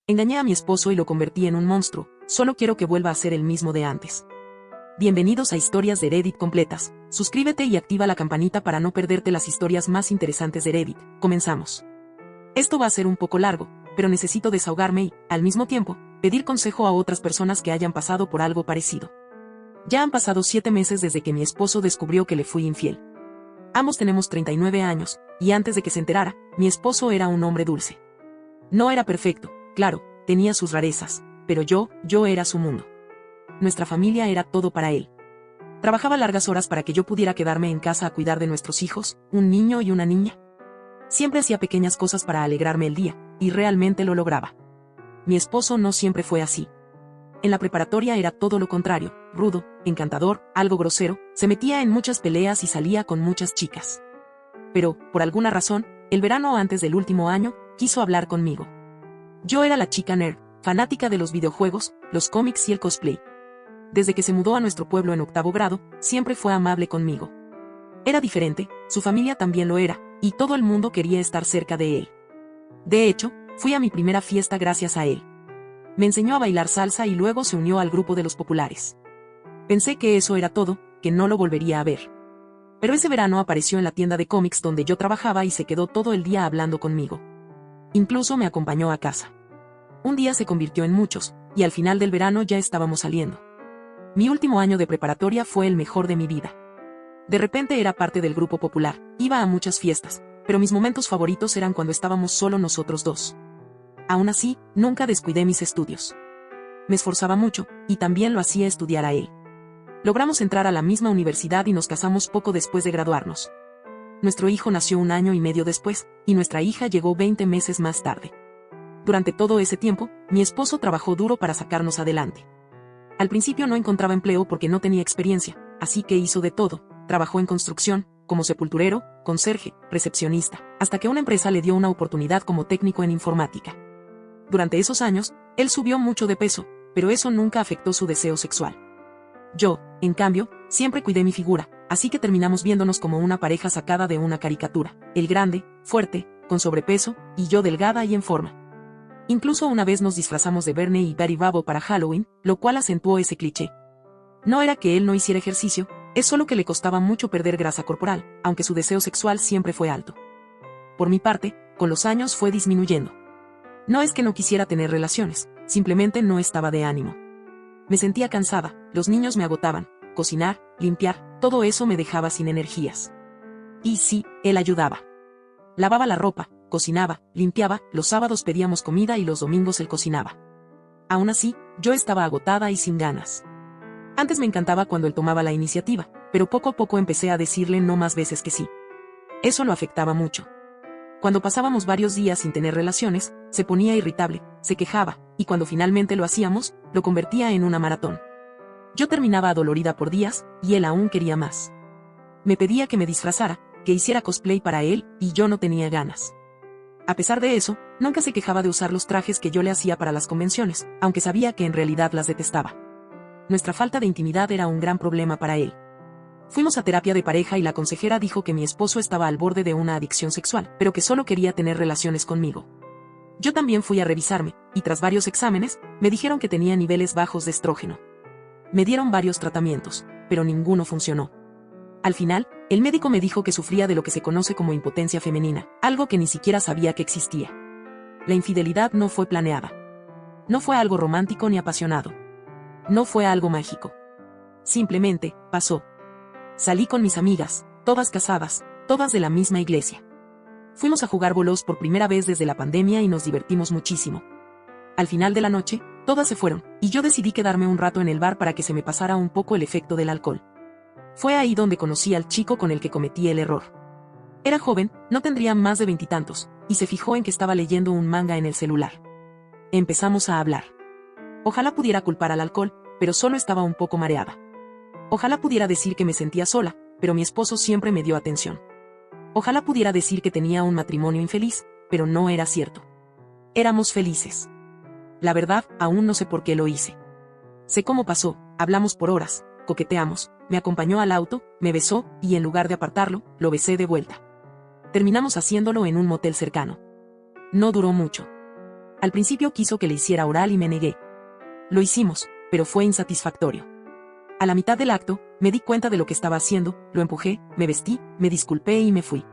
Engañé a mi esposo y lo convertí en un monstruo, solo quiero que vuelva a ser el mismo de antes. Bienvenidos a Historias de Reddit completas. Suscríbete y activa la campanita para no perderte las historias más interesantes de Reddit. Comenzamos. Esto va a ser un poco largo, pero necesito desahogarme y, al mismo tiempo, pedir consejo a otras personas que hayan pasado por algo parecido. Ya han pasado 7 meses desde que mi esposo descubrió que le fui infiel. Ambos tenemos 39 años, y antes de que se enterara, mi esposo era un hombre dulce. No era perfecto, claro, tenía sus rarezas, pero yo era su mundo. Nuestra familia era todo para él. Trabajaba largas horas para que yo pudiera quedarme en casa a cuidar de nuestros hijos, un niño y una niña. Siempre hacía pequeñas cosas para alegrarme el día, y realmente lo lograba. Mi esposo no siempre fue así. En la preparatoria era todo lo contrario, rudo, encantador, algo grosero, se metía en muchas peleas y salía con muchas chicas. Pero, por alguna razón, el verano antes del último año, quiso hablar conmigo. Yo era la chica nerd, fanática de los videojuegos, los cómics y el cosplay. Desde que se mudó a nuestro pueblo en 8º grado, siempre fue amable conmigo. Era diferente, su familia también lo era, y todo el mundo quería estar cerca de él. De hecho, fui a mi primera fiesta gracias a él. Me enseñó a bailar salsa y luego se unió al grupo de los populares. Pensé que eso era todo, que no lo volvería a ver. Pero ese verano apareció en la tienda de cómics donde yo trabajaba y se quedó todo el día hablando conmigo. Incluso me acompañó a casa. Un día se convirtió en muchos, y al final del verano ya estábamos saliendo. Mi último año de preparatoria fue el mejor de mi vida. De repente era parte del grupo popular, iba a muchas fiestas, pero mis momentos favoritos eran cuando estábamos solo nosotros dos. Aún así, nunca descuidé mis estudios. Me esforzaba mucho, y también lo hacía estudiar a él. Logramos entrar a la misma universidad y nos casamos poco después de graduarnos. Nuestro hijo nació 1 año y medio después, y nuestra hija llegó 20 meses más tarde. Durante todo ese tiempo, mi esposo trabajó duro para sacarnos adelante. Al principio no encontraba empleo porque no tenía experiencia, así que hizo de todo. Trabajó en construcción, como sepulturero, conserje, recepcionista, hasta que una empresa le dio una oportunidad como técnico en informática. Durante esos años, él subió mucho de peso, pero eso nunca afectó su deseo sexual. Yo, en cambio, siempre cuidé mi figura, así que terminamos viéndonos como una pareja sacada de una caricatura, él grande, fuerte, con sobrepeso, y yo delgada y en forma. Incluso una vez nos disfrazamos de Barney y Betty Rubble para Halloween, lo cual acentuó ese cliché. No era que él no hiciera ejercicio, es solo que le costaba mucho perder grasa corporal, aunque su deseo sexual siempre fue alto. Por mi parte, con los años fue disminuyendo. No es que no quisiera tener relaciones, simplemente no estaba de ánimo. Me sentía cansada, los niños me agotaban, cocinar, limpiar, todo eso me dejaba sin energías. Y sí, él ayudaba. Lavaba la ropa, cocinaba, limpiaba, los sábados pedíamos comida y los domingos él cocinaba. Aún así, yo estaba agotada y sin ganas. Antes me encantaba cuando él tomaba la iniciativa, pero poco a poco empecé a decirle no más veces que sí. Eso lo afectaba mucho. Cuando pasábamos varios días sin tener relaciones, se ponía irritable, se quejaba, y cuando finalmente lo hacíamos, lo convertía en una maratón. Yo terminaba adolorida por días, y él aún quería más. Me pedía que me disfrazara, que hiciera cosplay para él, y yo no tenía ganas. A pesar de eso, nunca se quejaba de usar los trajes que yo le hacía para las convenciones, aunque sabía que en realidad las detestaba. Nuestra falta de intimidad era un gran problema para él. Fuimos a terapia de pareja y la consejera dijo que mi esposo estaba al borde de una adicción sexual, pero que solo quería tener relaciones conmigo. Yo también fui a revisarme, y tras varios exámenes, me dijeron que tenía niveles bajos de estrógeno. Me dieron varios tratamientos, pero ninguno funcionó. Al final, el médico me dijo que sufría de lo que se conoce como impotencia femenina, algo que ni siquiera sabía que existía. La infidelidad no fue planeada. No fue algo romántico ni apasionado. No fue algo mágico. Simplemente, pasó. Salí con mis amigas, todas casadas, todas de la misma iglesia. Fuimos a jugar bolos por primera vez desde la pandemia y nos divertimos muchísimo. Al final de la noche, todas se fueron, y yo decidí quedarme un rato en el bar para que se me pasara un poco el efecto del alcohol. Fue ahí donde conocí al chico con el que cometí el error. Era joven, no tendría más de 20 y tantos, y se fijó en que estaba leyendo un manga en el celular. Empezamos a hablar. Ojalá pudiera culpar al alcohol, pero solo estaba un poco mareada. Ojalá pudiera decir que me sentía sola, pero mi esposo siempre me dio atención. Ojalá pudiera decir que tenía un matrimonio infeliz, pero no era cierto. Éramos felices. La verdad, aún no sé por qué lo hice. Sé cómo pasó, hablamos por horas, coqueteamos, me acompañó al auto, me besó, y en lugar de apartarlo, lo besé de vuelta. Terminamos haciéndolo en un motel cercano. No duró mucho. Al principio quiso que le hiciera oral y me negué. Lo hicimos, pero fue insatisfactorio. A la mitad del acto, me di cuenta de lo que estaba haciendo, lo empujé, me vestí, me disculpé y me fui.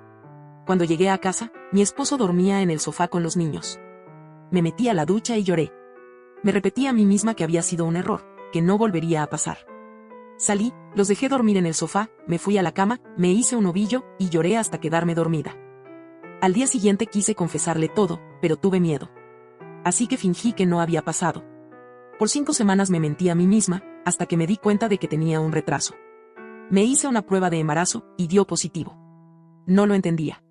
Cuando llegué a casa, mi esposo dormía en el sofá con los niños. Me metí a la ducha y lloré. Me repetí a mí misma que había sido un error, que no volvería a pasar. Salí, los dejé dormir en el sofá, me fui a la cama, me hice un ovillo y lloré hasta quedarme dormida. Al día siguiente quise confesarle todo, pero tuve miedo. Así que fingí que no había pasado. Por 5 semanas me mentí a mí misma, hasta que me di cuenta de que tenía un retraso. Me hice una prueba de embarazo y dio positivo. No lo entendía.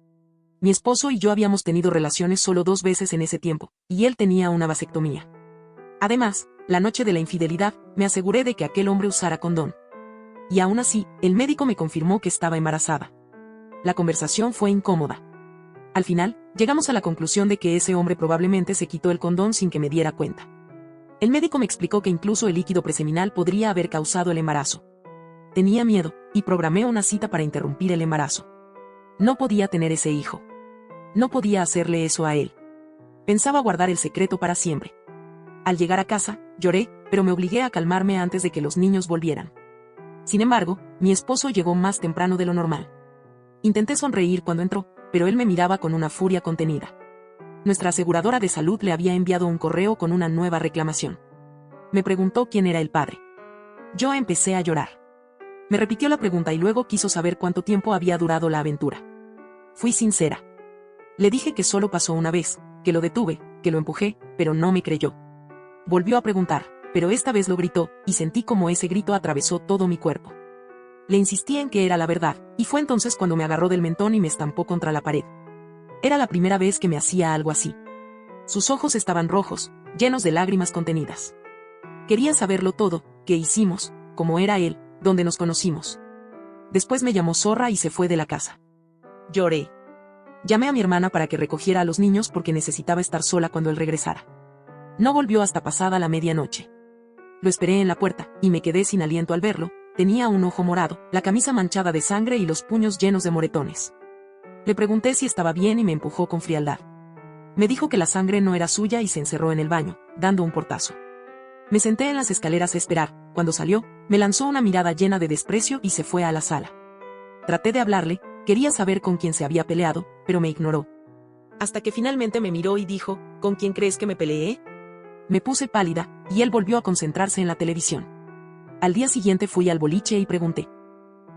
Mi esposo y yo habíamos tenido relaciones solo 2 veces en ese tiempo, y él tenía una vasectomía. Además, la noche de la infidelidad, me aseguré de que aquel hombre usara condón. Y aún así, el médico me confirmó que estaba embarazada. La conversación fue incómoda. Al final, llegamos a la conclusión de que ese hombre probablemente se quitó el condón sin que me diera cuenta. El médico me explicó que incluso el líquido preseminal podría haber causado el embarazo. Tenía miedo, y programé una cita para interrumpir el embarazo. No podía tener ese hijo. No podía hacerle eso a él. Pensaba guardar el secreto para siempre. Al llegar a casa, lloré, pero me obligué a calmarme antes de que los niños volvieran. Sin embargo, mi esposo llegó más temprano de lo normal. Intenté sonreír cuando entró, pero él me miraba con una furia contenida. Nuestra aseguradora de salud le había enviado un correo con una nueva reclamación. Me preguntó quién era el padre. Yo empecé a llorar. Me repitió la pregunta y luego quiso saber cuánto tiempo había durado la aventura. Fui sincera. Le dije que solo pasó una vez, que lo detuve, que lo empujé, pero no me creyó. Volvió a preguntar, pero esta vez lo gritó, y sentí como ese grito atravesó todo mi cuerpo. Le insistí en que era la verdad, y fue entonces cuando me agarró del mentón y me estampó contra la pared. Era la primera vez que me hacía algo así. Sus ojos estaban rojos, llenos de lágrimas contenidas. Quería saberlo todo, qué hicimos, cómo era él, dónde nos conocimos. Después me llamó zorra y se fue de la casa. Lloré. Llamé a mi hermana para que recogiera a los niños porque necesitaba estar sola cuando él regresara. No volvió hasta pasada la medianoche. Lo esperé en la puerta, y me quedé sin aliento al verlo. Tenía un ojo morado, la camisa manchada de sangre y los puños llenos de moretones. Le pregunté si estaba bien y me empujó con frialdad. Me dijo que la sangre no era suya y se encerró en el baño, dando un portazo. Me senté en las escaleras a esperar. Cuando salió, me lanzó una mirada llena de desprecio y se fue a la sala. Traté de hablarle, quería saber con quién se había peleado, pero me ignoró. Hasta que finalmente me miró y dijo, ¿con quién crees que me peleé? Me puse pálida, y él volvió a concentrarse en la televisión. Al día siguiente fui al boliche y pregunté.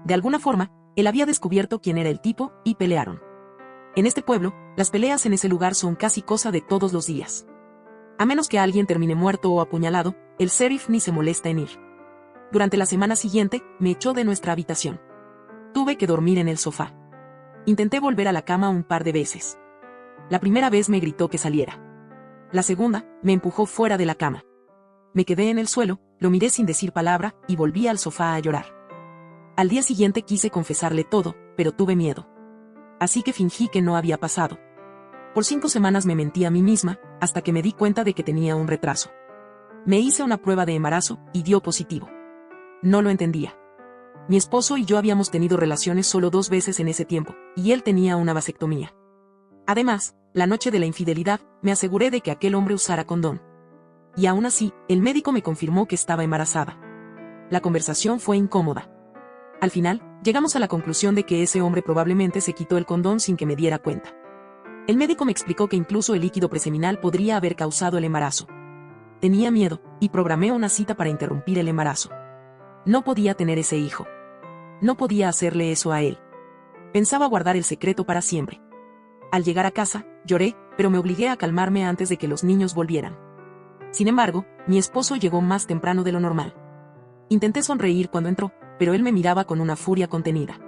De alguna forma, él había descubierto quién era el tipo, y pelearon. En este pueblo, las peleas en ese lugar son casi cosa de todos los días. A menos que alguien termine muerto o apuñalado, el sheriff ni se molesta en ir. Durante la semana siguiente, me echó de nuestra habitación. Tuve que dormir en el sofá. Intenté volver a la cama un par de veces. La primera vez me gritó que saliera. La segunda, me empujó fuera de la cama. Me quedé en el suelo, lo miré sin decir palabra, y volví al sofá a llorar. Al día siguiente quise confesarle todo, pero tuve miedo. Así que fingí que no había pasado. Por 5 semanas me mentí a mí misma, hasta que me di cuenta de que tenía un retraso. Me hice una prueba de embarazo, y dio positivo. No lo entendía. Mi esposo y yo habíamos tenido relaciones solo 2 veces en ese tiempo, y él tenía una vasectomía. Además, la noche de la infidelidad, me aseguré de que aquel hombre usara condón. Y aún así, el médico me confirmó que estaba embarazada. La conversación fue incómoda. Al final, llegamos a la conclusión de que ese hombre probablemente se quitó el condón sin que me diera cuenta. El médico me explicó que incluso el líquido preseminal podría haber causado el embarazo. Tenía miedo, y programé una cita para interrumpir el embarazo. No podía tener ese hijo. No podía hacerle eso a él. Pensaba guardar el secreto para siempre. Al llegar a casa, lloré, pero me obligué a calmarme antes de que los niños volvieran. Sin embargo, mi esposo llegó más temprano de lo normal. Intenté sonreír cuando entró, pero él me miraba con una furia contenida.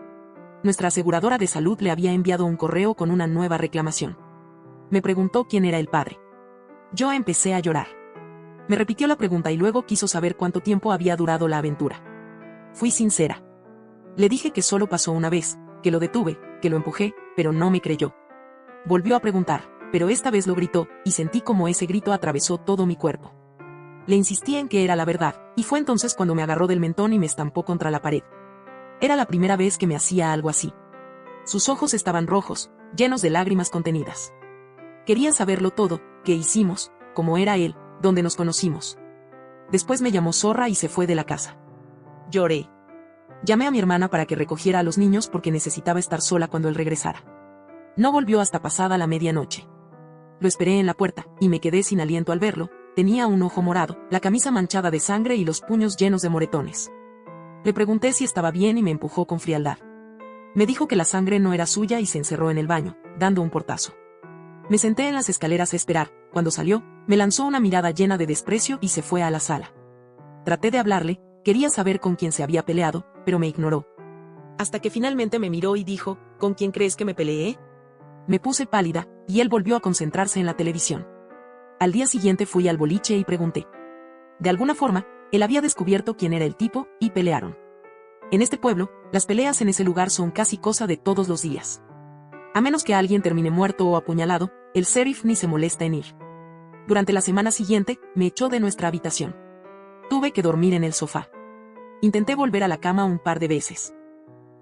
Nuestra aseguradora de salud le había enviado un correo con una nueva reclamación. Me preguntó quién era el padre. Yo empecé a llorar. Me repitió la pregunta y luego quiso saber cuánto tiempo había durado la aventura. Fui sincera. Le dije que solo pasó una vez, que lo detuve, que lo empujé, pero no me creyó. Volvió a preguntar, pero esta vez lo gritó, y sentí como ese grito atravesó todo mi cuerpo. Le insistí en que era la verdad, y fue entonces cuando me agarró del mentón y me estampó contra la pared. Era la primera vez que me hacía algo así. Sus ojos estaban rojos, llenos de lágrimas contenidas. Quería saberlo todo, qué hicimos, como era él, donde nos conocimos. Después me llamó zorra y se fue de la casa. Lloré. Llamé a mi hermana para que recogiera a los niños porque necesitaba estar sola cuando él regresara. No volvió hasta pasada la medianoche. Lo esperé en la puerta, y me quedé sin aliento al verlo. Tenía un ojo morado, la camisa manchada de sangre y los puños llenos de moretones. Le pregunté si estaba bien y me empujó con frialdad. Me dijo que la sangre no era suya y se encerró en el baño, dando un portazo. Me senté en las escaleras a esperar. Cuando salió, me lanzó una mirada llena de desprecio y se fue a la sala. Traté de hablarle, quería saber con quién se había peleado, pero me ignoró. Hasta que finalmente me miró y dijo, ¿con quién crees que me peleé? Me puse pálida, y él volvió a concentrarse en la televisión. Al día siguiente fui al boliche y pregunté. De alguna forma, él había descubierto quién era el tipo, y pelearon. En este pueblo, las peleas en ese lugar son casi cosa de todos los días. A menos que alguien termine muerto o apuñalado, el sheriff ni se molesta en ir. Durante la semana siguiente, me echó de nuestra habitación. Tuve que dormir en el sofá. Intenté volver a la cama un par de veces.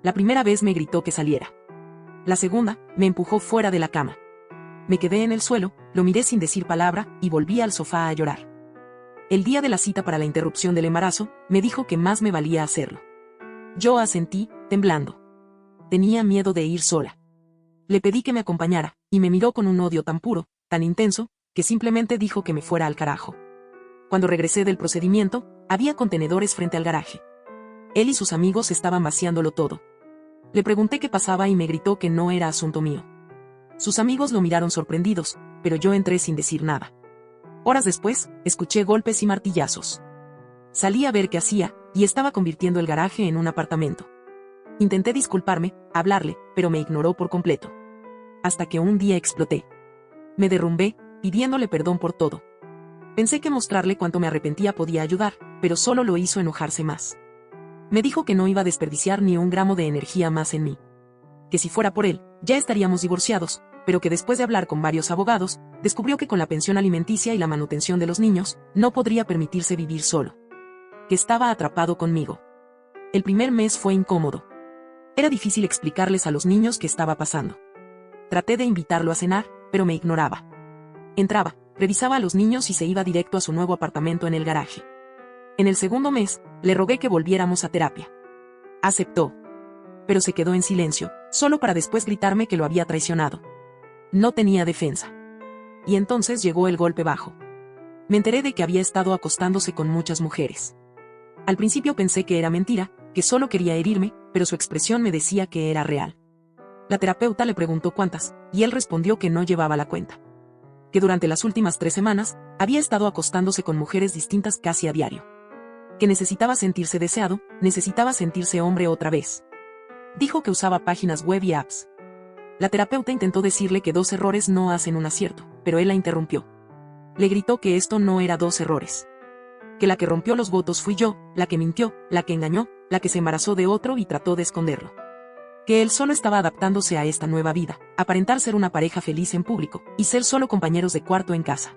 La primera vez me gritó que saliera. La segunda, me empujó fuera de la cama. Me quedé en el suelo, lo miré sin decir palabra, y volví al sofá a llorar. El día de la cita para la interrupción del embarazo, me dijo que más me valía hacerlo. Yo asentí, temblando. Tenía miedo de ir sola. Le pedí que me acompañara, y me miró con un odio tan puro, tan intenso, que simplemente dijo que me fuera al carajo. Cuando regresé del procedimiento, había contenedores frente al garaje. Él y sus amigos estaban vaciándolo todo. Le pregunté qué pasaba y me gritó que no era asunto mío. Sus amigos lo miraron sorprendidos, pero yo entré sin decir nada. Horas después, escuché golpes y martillazos. Salí a ver qué hacía, y estaba convirtiendo el garaje en un apartamento. Intenté disculparme, hablarle, pero me ignoró por completo. Hasta que un día exploté. Me derrumbé, pidiéndole perdón por todo. Pensé que mostrarle cuánto me arrepentía podía ayudar, pero solo lo hizo enojarse más. Me dijo que no iba a desperdiciar ni un gramo de energía más en mí. Que si fuera por él, ya estaríamos divorciados, pero que después de hablar con varios abogados, descubrió que con la pensión alimenticia y la manutención de los niños, no podría permitirse vivir solo. Que estaba atrapado conmigo. El primer mes fue incómodo. Era difícil explicarles a los niños qué estaba pasando. Traté de invitarlo a cenar, pero me ignoraba. Entraba, revisaba a los niños y se iba directo a su nuevo apartamento en el garaje. En el segundo mes, le rogué que volviéramos a terapia. Aceptó. Pero se quedó en silencio, solo para después gritarme que lo había traicionado. No tenía defensa. Y entonces llegó el golpe bajo. Me enteré de que había estado acostándose con muchas mujeres. Al principio pensé que era mentira, que solo quería herirme, pero su expresión me decía que era real. La terapeuta le preguntó cuántas, y él respondió que no llevaba la cuenta. Que durante las últimas 3 semanas, había estado acostándose con mujeres distintas casi a diario. Que necesitaba sentirse deseado, necesitaba sentirse hombre otra vez. Dijo que usaba páginas web y apps. La terapeuta intentó decirle que 2 errores no hacen un acierto, pero él la interrumpió. Le gritó que esto no era 2 errores. Que la que rompió los votos fui yo, la que mintió, la que engañó, la que se embarazó de otro y trató de esconderlo. Que él solo estaba adaptándose a esta nueva vida, aparentar ser una pareja feliz en público, y ser solo compañeros de cuarto en casa.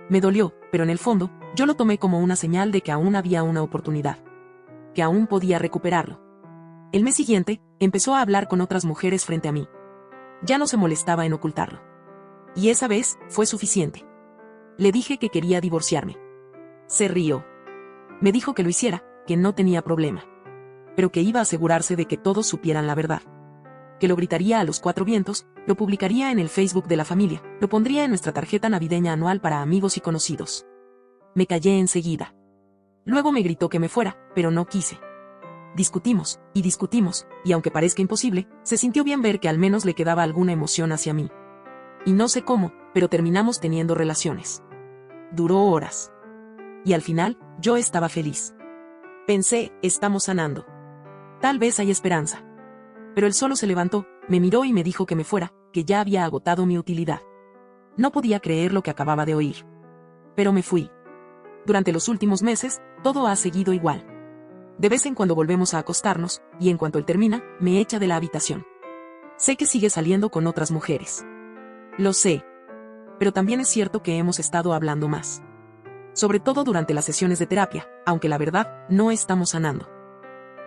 Me dolió, pero en el fondo, yo lo tomé como una señal de que aún había una oportunidad. Que aún podía recuperarlo. El mes siguiente, empezó a hablar con otras mujeres frente a mí. Ya no se molestaba en ocultarlo. Y esa vez, fue suficiente. Le dije que quería divorciarme. Se rió. Me dijo que lo hiciera, que no tenía problema. Pero que iba a asegurarse de que todos supieran la verdad. Que lo gritaría a los 4 vientos, lo publicaría en el Facebook de la familia, lo pondría en nuestra tarjeta navideña anual para amigos y conocidos. Me callé enseguida. Luego me gritó que me fuera, pero no quise. Discutimos, y aunque parezca imposible, se sintió bien ver que al menos le quedaba alguna emoción hacia mí. Y no sé cómo, pero terminamos teniendo relaciones. Duró horas. Y al final, yo estaba feliz. Pensé, estamos sanando. Tal vez hay esperanza. Pero él solo se levantó, me miró y me dijo que me fuera, que ya había agotado mi utilidad. No podía creer lo que acababa de oír. Pero me fui. Durante los últimos meses, todo ha seguido igual. De vez en cuando volvemos a acostarnos, y en cuanto él termina, me echa de la habitación. Sé que sigue saliendo con otras mujeres. Lo sé. Pero también es cierto que hemos estado hablando más. Sobre todo durante las sesiones de terapia, aunque la verdad, no estamos sanando.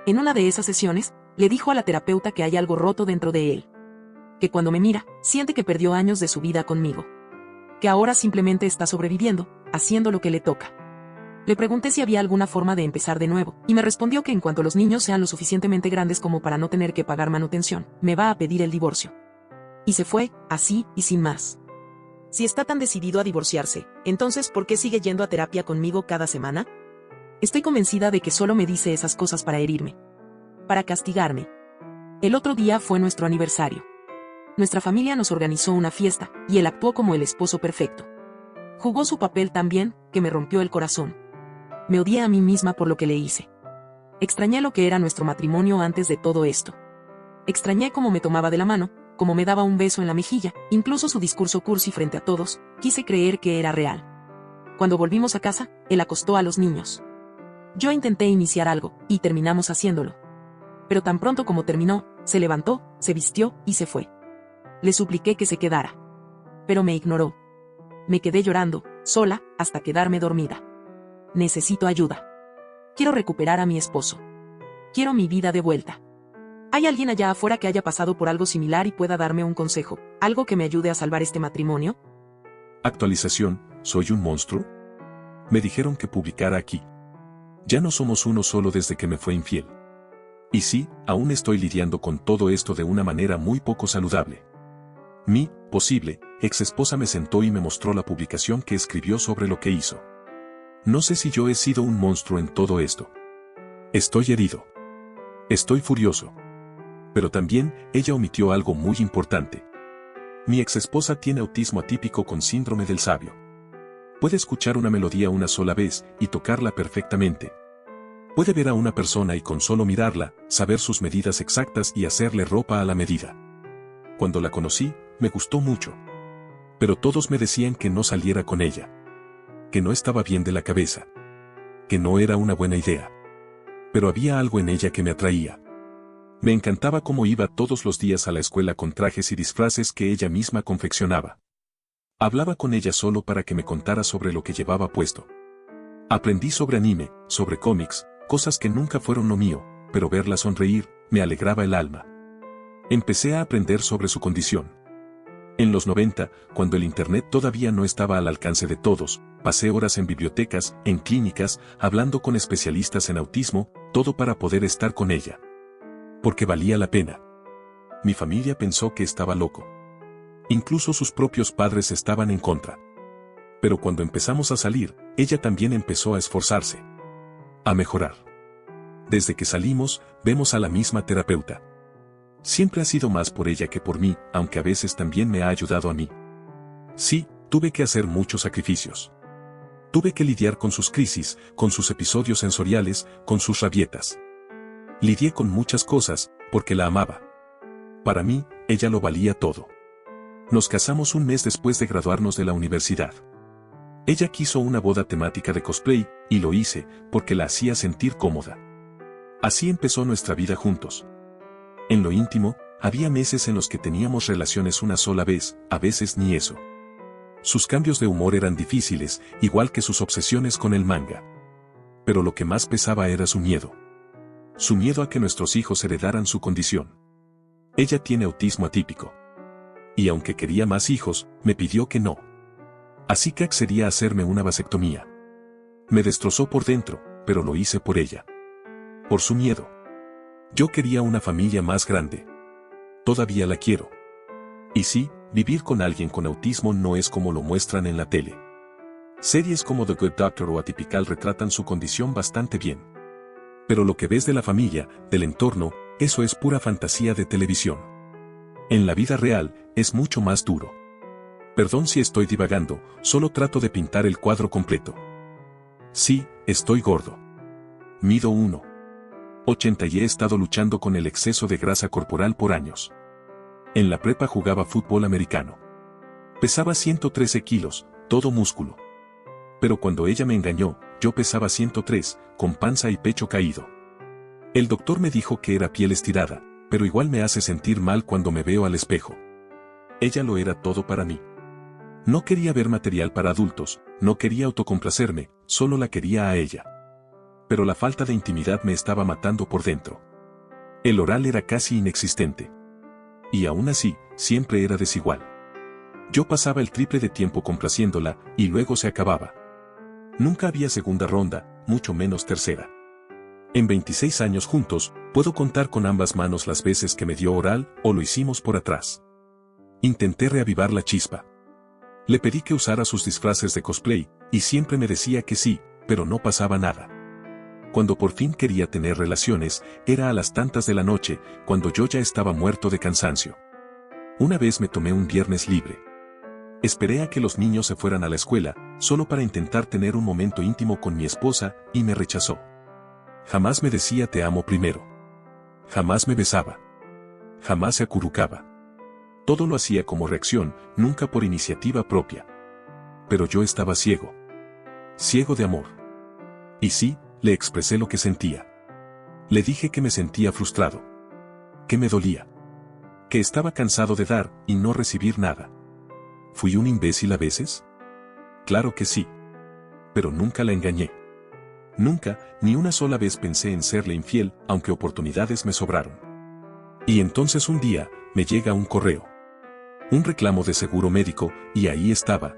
En una de esas sesiones, le dijo a la terapeuta que hay algo roto dentro de él. Que cuando me mira, siente que perdió años de su vida conmigo. que ahora simplemente está sobreviviendo, haciendo lo que le toca. Le pregunté si había alguna forma de empezar de nuevo, y me respondió que en cuanto los niños sean lo suficientemente grandes como para no tener que pagar manutención, me va a pedir el divorcio. Y se fue, así y sin más. Si está tan decidido a divorciarse, entonces ¿por qué sigue yendo a terapia conmigo cada semana? Estoy convencida de que solo me dice esas cosas para herirme. Para castigarme. El otro día fue nuestro aniversario. Nuestra familia nos organizó una fiesta, y él actuó como el esposo perfecto. Jugó su papel tan bien, que me rompió el corazón. Me odié a mí misma por lo que le hice. Extrañé lo que era nuestro matrimonio antes de todo esto. Extrañé cómo me tomaba de la mano, cómo me daba un beso en la mejilla, incluso su discurso cursi frente a todos, quise creer que era real. Cuando volvimos a casa, él acostó a los niños. Yo intenté iniciar algo, y terminamos haciéndolo. Pero tan pronto como terminó, se levantó, se vistió, y se fue. Le supliqué que se quedara. Pero me ignoró. Me quedé llorando, sola, hasta quedarme dormida. Necesito ayuda. Quiero recuperar a mi esposo. Quiero mi vida de vuelta. ¿Hay alguien allá afuera que haya pasado por algo similar y pueda darme un consejo, algo que me ayude a salvar este matrimonio? Actualización, ¿soy un monstruo? Me dijeron que publicara aquí. Ya no somos uno solo desde que me fue infiel. Y sí, aún estoy lidiando con todo esto de una manera muy poco saludable. Mi posible ex esposa me sentó y me mostró la publicación que escribió sobre lo que hizo. No sé si yo he sido un monstruo en todo esto. Estoy herido. Estoy furioso. Pero también, ella omitió algo muy importante. Mi exesposa tiene autismo atípico con síndrome del sabio. Puede escuchar una melodía una sola vez y tocarla perfectamente. Puede ver a una persona y con solo mirarla, saber sus medidas exactas y hacerle ropa a la medida. Cuando la conocí, me gustó mucho. Pero todos me decían que no saliera con ella. Que no estaba bien de la cabeza. Que no era una buena idea. Pero había algo en ella que me atraía. Me encantaba cómo iba todos los días a la escuela con trajes y disfraces que ella misma confeccionaba. Hablaba con ella solo para que me contara sobre lo que llevaba puesto. Aprendí sobre anime, sobre cómics, cosas que nunca fueron lo mío, pero verla sonreír, me alegraba el alma. Empecé a aprender sobre su condición. En los 90, cuando el Internet todavía no estaba al alcance de todos, pasé horas en bibliotecas, en clínicas, hablando con especialistas en autismo, todo para poder estar con ella. Porque valía la pena. Mi familia pensó que estaba loco. Incluso sus propios padres estaban en contra. Pero cuando empezamos a salir, ella también empezó a esforzarse. A mejorar. Desde que salimos, vemos a la misma terapeuta. Siempre ha sido más por ella que por mí, aunque a veces también me ha ayudado a mí. Sí, tuve que hacer muchos sacrificios. Tuve que lidiar con sus crisis, con sus episodios sensoriales, con sus rabietas. Lidié con muchas cosas, porque la amaba. Para mí, ella lo valía todo. Nos casamos un mes después de graduarnos de la universidad. Ella quiso una boda temática de cosplay, y lo hice, porque la hacía sentir cómoda. Así empezó nuestra vida juntos. En lo íntimo, había meses en los que teníamos relaciones una sola vez, a veces ni eso. Sus cambios de humor eran difíciles, igual que sus obsesiones con el manga. Pero lo que más pesaba era su miedo. Su miedo a que nuestros hijos heredaran su condición. Ella tiene autismo atípico. Y aunque quería más hijos, me pidió que no. Así que accedí a hacerme una vasectomía. Me destrozó por dentro, pero lo hice por ella. Por su miedo. Yo quería una familia más grande. Todavía la quiero. Y sí, vivir con alguien con autismo no es como lo muestran en la tele. Series como The Good Doctor o Atypical retratan su condición bastante bien. Pero lo que ves de la familia, del entorno, eso es pura fantasía de televisión. En la vida real, es mucho más duro. Perdón si estoy divagando, solo trato de pintar el cuadro completo. Sí, estoy gordo. Mido 1,80 y he estado luchando con el exceso de grasa corporal por años. En la prepa jugaba fútbol americano. Pesaba 113 kilos, todo músculo. Pero cuando ella me engañó, yo pesaba 103, con panza y pecho caído. El doctor me dijo que era piel estirada, pero igual me hace sentir mal cuando me veo al espejo. Ella lo era todo para mí. No quería ver material para adultos, no quería autocomplacerme, solo la quería a ella. Pero la falta de intimidad me estaba matando por dentro. El oral era casi inexistente. Y aún así, siempre era desigual. Yo pasaba el triple de tiempo complaciéndola, y luego se acababa. Nunca había segunda ronda, mucho menos tercera. En 26 años juntos, puedo contar con ambas manos las veces que me dio oral o lo hicimos por atrás. Intenté reavivar la chispa. Le pedí que usara sus disfraces de cosplay, y siempre me decía que sí, pero no pasaba nada. Cuando por fin quería tener relaciones, era a las tantas de la noche, cuando yo ya estaba muerto de cansancio. Una vez me tomé un viernes libre. Esperé a que los niños se fueran a la escuela, solo para intentar tener un momento íntimo con mi esposa, y me rechazó. Jamás me decía te amo primero. Jamás me besaba. Jamás se acurrucaba. Todo lo hacía como reacción, nunca por iniciativa propia. Pero yo estaba ciego. Ciego de amor. Y sí, le expresé lo que sentía. Le dije que me sentía frustrado. Que me dolía. Que estaba cansado de dar y no recibir nada. ¿Fui un imbécil a veces? Claro que sí. Pero nunca la engañé. Nunca, ni una sola vez pensé en serle infiel, aunque oportunidades me sobraron. Y entonces un día, me llega un correo. Un reclamo de seguro médico, y ahí estaba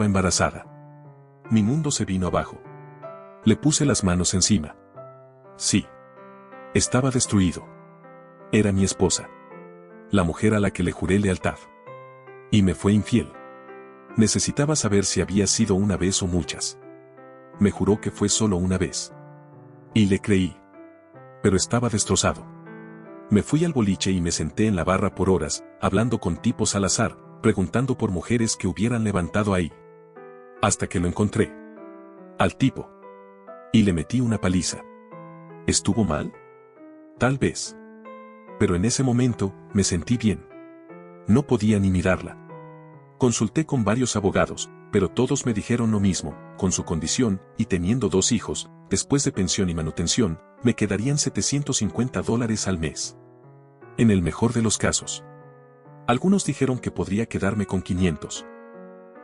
embarazada. Mi mundo se vino abajo. Le puse las manos encima. Sí. Estaba destruido. Era mi esposa. La mujer a la que le juré lealtad. Y me fue infiel. Necesitaba saber si había sido una vez o muchas. Me juró que fue solo una vez. Y le creí. Pero estaba destrozado. Me fui al boliche y me senté en la barra por horas, hablando con tipos al azar, preguntando por mujeres que hubieran levantado ahí. Hasta que lo encontré. Al tipo. Y le metí una paliza. ¿Estuvo mal? Tal vez. Pero en ese momento, me sentí bien. No podía ni mirarla. Consulté con varios abogados, pero todos me dijeron lo mismo, con su condición, y teniendo 2 hijos, después de pensión y manutención, me quedarían $750 al mes. En el mejor de los casos. Algunos dijeron que podría quedarme con 500.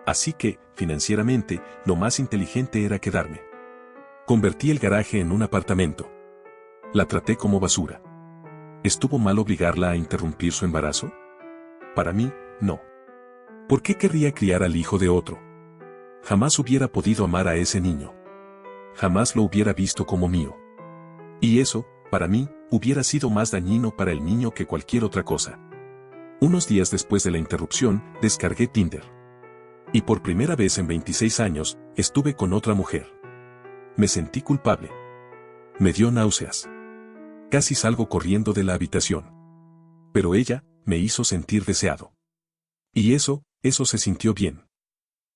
Así que, financieramente, lo más inteligente era quedarme. Convertí el garaje en un apartamento. La traté como basura. ¿Estuvo mal obligarla a interrumpir su embarazo? Para mí, no. ¿Por qué querría criar al hijo de otro? Jamás hubiera podido amar a ese niño. Jamás lo hubiera visto como mío. Y eso, para mí, hubiera sido más dañino para el niño que cualquier otra cosa. Unos días después de la interrupción, descargué Tinder. Y por primera vez en 26 años, estuve con otra mujer. Me sentí culpable. Me dio náuseas. Casi salgo corriendo de la habitación. Pero ella, me hizo sentir deseado. Y eso se sintió bien.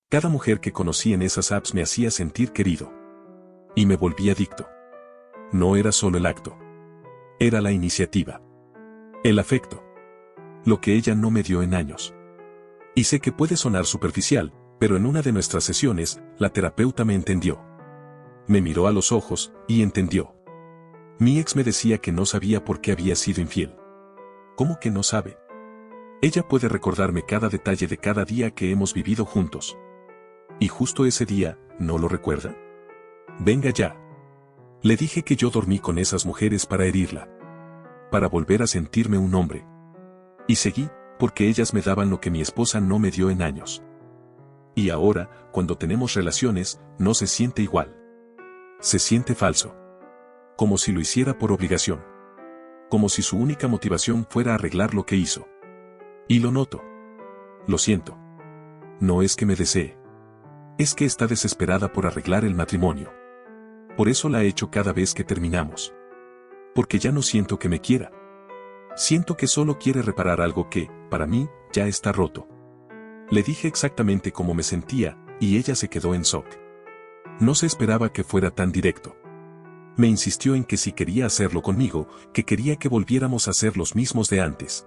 Cada mujer que conocí en esas apps me hacía sentir querido. Y me volví adicto. No era solo el acto. Era la iniciativa. El afecto. Lo que ella no me dio en años. Y sé que puede sonar superficial, pero en una de nuestras sesiones, la terapeuta me entendió. Me miró a los ojos, y entendió. Mi ex me decía que no sabía por qué había sido infiel. ¿Cómo que no sabe? Ella puede recordarme cada detalle de cada día que hemos vivido juntos. Y justo ese día, ¿no lo recuerda? Venga ya. Le dije que yo dormí con esas mujeres para herirla. Para volver a sentirme un hombre. Y seguí, porque ellas me daban lo que mi esposa no me dio en años. Y ahora, cuando tenemos relaciones, no se siente igual. Se siente falso. Como si lo hiciera por obligación. Como si su única motivación fuera arreglar lo que hizo. Y lo noto. Lo siento. No es que me desee. Es que está desesperada por arreglar el matrimonio. Por eso la he hecho cada vez que terminamos. Porque ya no siento que me quiera. Siento que solo quiere reparar algo que, para mí, ya está roto. Le dije exactamente cómo me sentía, y ella se quedó en shock. No se esperaba que fuera tan directo. Me insistió en que si quería hacerlo conmigo, que quería que volviéramos a ser los mismos de antes.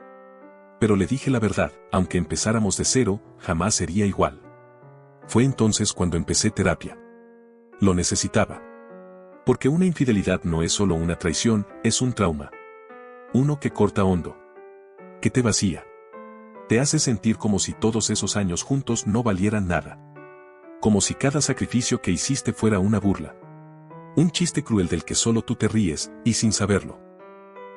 Pero le dije la verdad, aunque empezáramos de cero, jamás sería igual. Fue entonces cuando empecé terapia. Lo necesitaba. Porque una infidelidad no es solo una traición, es un trauma. Uno que corta hondo. Que te vacía. Te hace sentir como si todos esos años juntos no valieran nada. Como si cada sacrificio que hiciste fuera una burla. Un chiste cruel del que solo tú te ríes, y sin saberlo.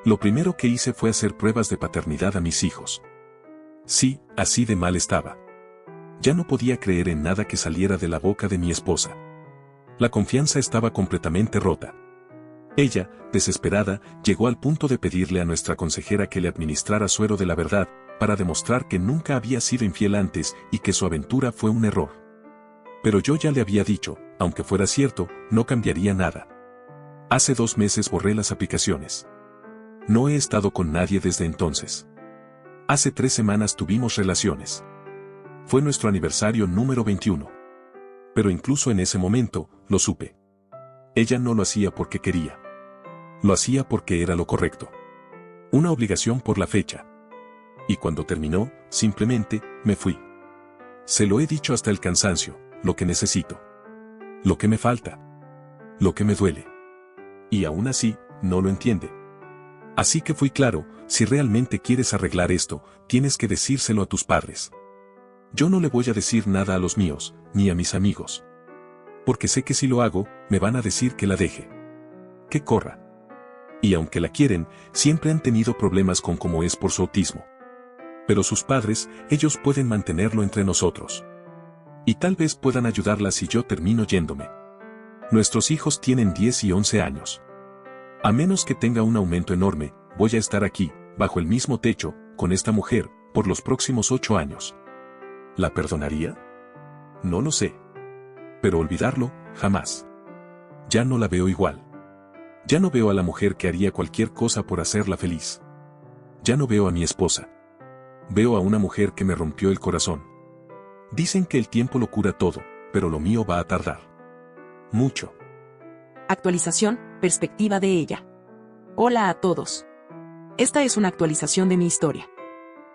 Lo primero que hice fue hacer pruebas de paternidad a mis hijos. Sí, así de mal estaba. Ya no podía creer en nada que saliera de la boca de mi esposa. La confianza estaba completamente rota. Ella, desesperada, llegó al punto de pedirle a nuestra consejera que le administrara suero de la verdad, para demostrar que nunca había sido infiel antes y que su aventura fue un error. Pero yo ya le había dicho, aunque fuera cierto, no cambiaría nada. Hace 2 meses borré las aplicaciones. No he estado con nadie desde entonces. Hace 3 semanas tuvimos relaciones. Fue nuestro aniversario número 21. Pero incluso en ese momento, lo supe. Ella no lo hacía porque quería. Lo hacía porque era lo correcto. Una obligación por la fecha. Y cuando terminó, simplemente, me fui. Se lo he dicho hasta el cansancio, lo que necesito. Lo que me falta. Lo que me duele. Y aún así, no lo entiende. Así que fui claro, si realmente quieres arreglar esto, tienes que decírselo a tus padres. Yo no le voy a decir nada a los míos, ni a mis amigos. Porque sé que si lo hago, me van a decir que la deje. Que corra. Y aunque la quieren, siempre han tenido problemas con cómo es por su autismo. Pero sus padres, ellos pueden mantenerlo entre nosotros. Y tal vez puedan ayudarla si yo termino yéndome. Nuestros hijos tienen 10 y 11 años. A menos que tenga un aumento enorme, voy a estar aquí, bajo el mismo techo, con esta mujer, por los próximos 8 años. ¿La perdonaría? No lo sé. Pero olvidarlo, jamás. Ya no la veo igual. Ya no veo a la mujer que haría cualquier cosa por hacerla feliz. Ya no veo a mi esposa. Veo a una mujer que me rompió el corazón. Dicen que el tiempo lo cura todo, pero lo mío va a tardar. Mucho. Actualización, perspectiva de ella. Hola a todos. Esta es una actualización de mi historia.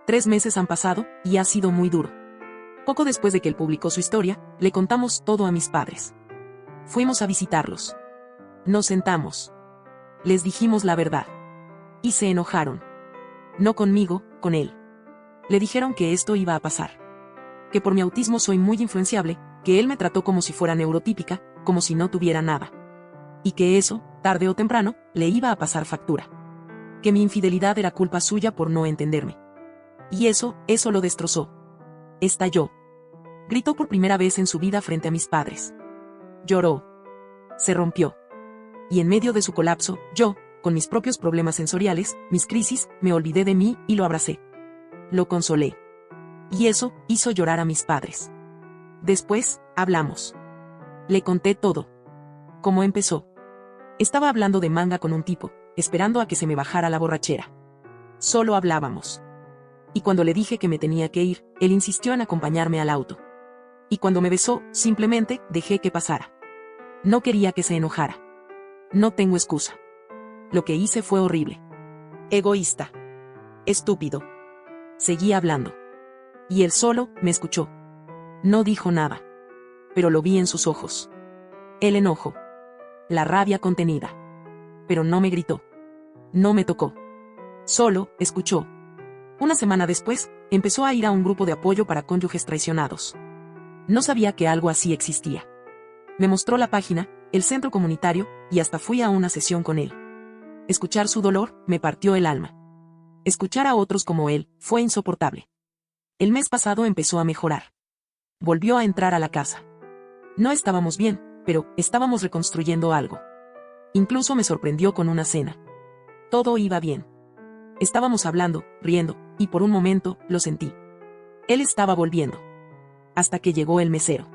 3 meses han pasado, y ha sido muy duro. Poco después de que él publicó su historia, le contamos todo a mis padres. Fuimos a visitarlos. Nos sentamos. Les dijimos la verdad. Y se enojaron. No conmigo, con él. Le dijeron que esto iba a pasar. Que por mi autismo soy muy influenciable, que él me trató como si fuera neurotípica, como si no tuviera nada. Y que eso, tarde o temprano, le iba a pasar factura. Que mi infidelidad era culpa suya por no entenderme. Y eso lo destrozó. Estalló. Gritó por primera vez en su vida frente a mis padres. Lloró. Se rompió. Y en medio de su colapso, yo, con mis propios problemas sensoriales, mis crisis, me olvidé de mí y lo abracé. Lo consolé. Y eso hizo llorar a mis padres. Después, hablamos. Le conté todo. ¿Cómo empezó? Estaba hablando de manga con un tipo, esperando a que se me bajara la borrachera. Solo hablábamos. Y cuando le dije que me tenía que ir, él insistió en acompañarme al auto. Y cuando me besó, simplemente dejé que pasara. No quería que se enojara. No tengo excusa. Lo que hice fue horrible. Egoísta. Estúpido. Seguí hablando. Y él solo me escuchó. No dijo nada. Pero lo vi en sus ojos. El enojo. La rabia contenida. Pero no me gritó. No me tocó. Solo escuchó. Una semana después, empezó a ir a un grupo de apoyo para cónyuges traicionados. No sabía que algo así existía. Me mostró la página, el centro comunitario, y hasta fui a una sesión con él. Escuchar su dolor me partió el alma. Escuchar a otros como él fue insoportable. El mes pasado empezó a mejorar. Volvió a entrar a la casa. No estábamos bien, pero estábamos reconstruyendo algo. Incluso me sorprendió con una cena. Todo iba bien. Estábamos hablando, riendo, y por un momento, lo sentí. Él estaba volviendo. Hasta que llegó el mesero.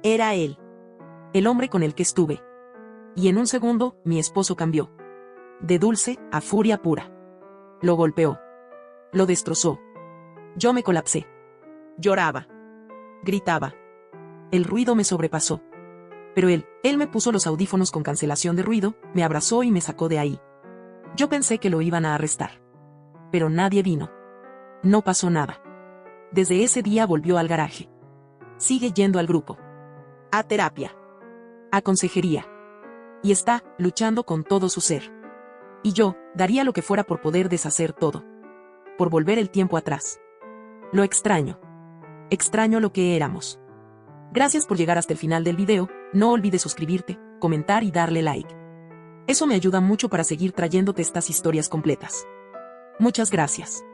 Era él. El hombre con el que estuve. Y en un segundo, mi esposo cambió. De dulce a furia pura. Lo golpeó. Lo destrozó. Yo me colapsé. Lloraba. Gritaba. El ruido me sobrepasó. Pero él me puso los audífonos con cancelación de ruido, me abrazó y me sacó de ahí. Yo pensé que lo iban a arrestar. Pero nadie vino. No pasó nada. Desde ese día volvió al garaje. Sigue yendo al grupo. A terapia. A consejería. Y está luchando con todo su ser. Y yo daría lo que fuera por poder deshacer todo. Por volver el tiempo atrás. Lo extraño. Extraño lo que éramos. Gracias por llegar hasta el final del video, no olvides suscribirte, comentar y darle like. Eso me ayuda mucho para seguir trayéndote estas historias completas. Muchas gracias.